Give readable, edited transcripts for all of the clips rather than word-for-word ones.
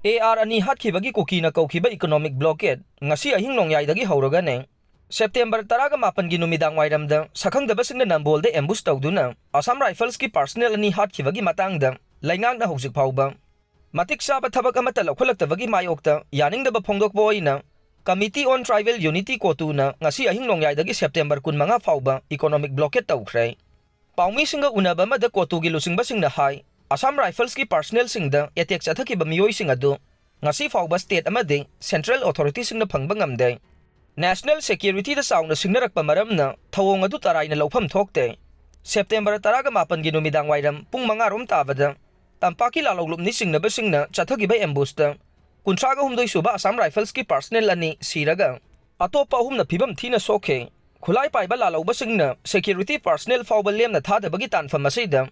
AR ani Hatkhibagi Kukina Koukhiba economic blockade Ngasi Ahing Nongyaidagi Houragani September 18 gi numidang wairamda sakhangdabasingna nambolde ambush tawduna Assam Rifles ki personnel ani Hatkhibagi matangda laingang hojik phawba matik saba thabak amata laukhalaktabagi mayokta yaningdaba phongdokba oina Committee on Tribal Unity Kotuna Ngasi Ahing Nongyaidagi September 15 phawba economic blockade tawkhre Paumi singa unaba mada kotugi lusingbasingna hai Assam Rifles ki personnel singda attack chathakiba miyoi sing adu ngasi fawba state amade central authorities singna phangba ngamde national security da sauna singnarakpa maramna thawong adu taraina lawpham thokte September 18 gi numidang wairam pung 5 rom tabada tampaki lalawlupni singnaba singna chathakiba ambush da kuntraga humdoi suba Assam Rifles ki personnel ani siraga atopa humna phibam thina sokhe khulai paiba lalawba singna security personnel fawba lemna thadabagi tanfam asida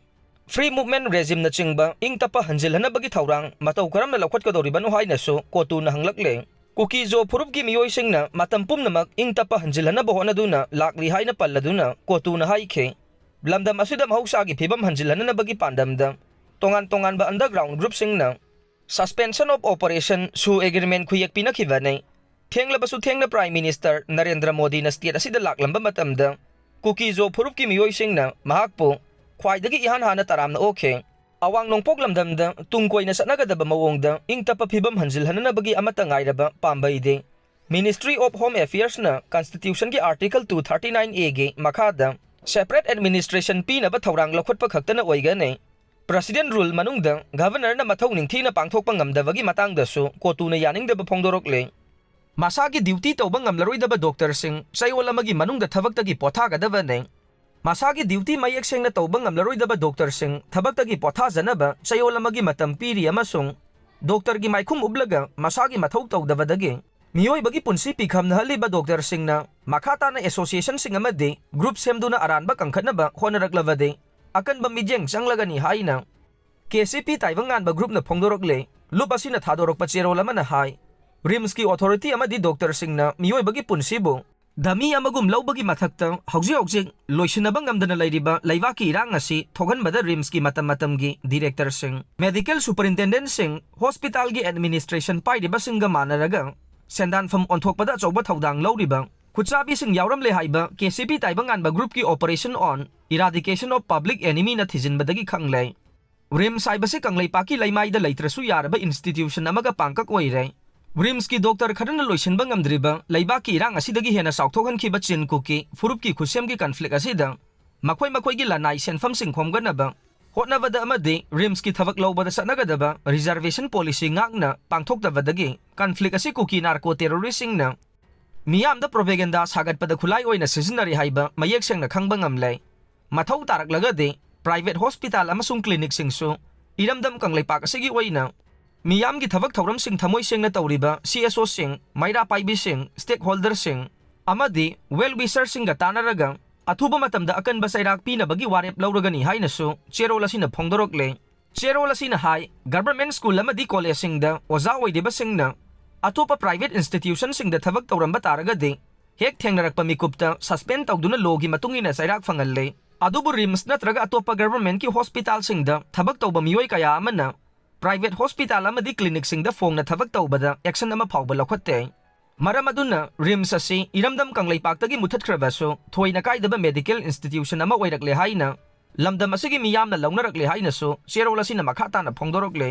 Free movement regime na chingba ing tapa hanjilhana bagi thaurang matau karamna lakwat kadoribanu haina so kotu na hanglakle kukizo phurupgi miyoi singna matam pumnamak ing tapa hanjilhana bohona duna lakri haina palladuna kotu na haikhe lamdam asida mahausa gi phibam hanjilhana na bagi pandamda tongan ba underground group singna suspension of operation su agreement khuyek pina khibane thenglabasu thengna prime minister Narendra Modi na state asida laklamba matamda kukizo phurupgi miyoi singna mahakpo Khwaidagi ihan hana taramna okay awang nongpok lamdamda tungkoi na sanagadaba mawongda ing tapa phibam hanjilhana na bagi amata ngairaba pambaide Ministry of Home Affairs na Constitution ki Article 239A ge makhada separate administration pi na ba thaurang lakhotpa khakta na oigane President rule manungda governor na mathau ningthi na pangthokpa ngamdabagi matangda su kotu na yaningdaba phongdorokle masagi duty tawba ngamlaroidaba doctor sing sayol amagi manungda thabaktagi pothagadaba ne Masagi duty mayek seng na tawbang ngamlaroidaba doctor sing thabaktagi pothajanaba sayol amagi matam piri amasung doctor gi maikhum ublaga masagi mathau tawdabadagi miyoi bagi punsi pikham na haliba doctor sing na makhata na association sing amade group semduna aranba kangkhatnaba honaraklawade akan ba mijeng changlagani haina KCP taibangan ba group na phongdorokle lupasi na thadorokpa cherol amana hai Rimski authority amadi doctor sing na miyoi bagi punsibo Dami amagum laubagi mathakta hauji loisinaba ngamdana lairiba laibaki irang asi thoganbada rimski matam-matamgi director sing medical superintendent sing hospital gi administration pairiba singa manaraga sendanfam onthokpada chawba thaudang lauriba khuchabi sing yawram le haiba KCP taibangan ba group ki operation on eradication of public enemy na thijinbadagi khanglai rim saibase kanglai paki laimaida leitrasu yaraba institution amaga pangkak oire Rimski doctor kharana loisinba ngamdriba laibaki irang asidagi hena saukthokhan khiba chin kuki furupki khusemgi conflict asida makhoi gi lanai senfam sing khomganaba hotnabada amade Rimski thabak lawbada sanagadaba reservation policy ngakna pangthokdabadagi conflict asi kuki narco terrorist singna miyamda propaganda sagatpada khulai oina seasonary haiba mayek sengna khangba ngamlai mathau taraklagade private hospital amasung clinic singsu iramdam kanglai pak asigi oina Miyam gi thabak thauram sing thamoi sengna tawriba CSO sing maira paibi sing stakeholder sing amadi well wisher sing ga tanaraga athuba matamda akan basairak pina bagi warep lauragani haina su cherola sina phongdorokle cherola sina hai government school amadi college sing da oza oideba singna atopa private institution sing da thabak tawram bataraga de hek thengnarak pamikupta suspend tawduna logi matungina sairak fangalle adubu rims natraga atopa government ki hospital sing da thabak tawba miyoi kaya amana Private hospital amadi clinic sing da phone na thabak tawbada action ama phawba lakhatte maram aduna rims asi iramdam kanglai paktagi muthatkhrabaso thoina kaidaba medical institution ama oirakle haina lamdam asigi miyamna laungnarakle haina so cherola sina makhata na phongdorokle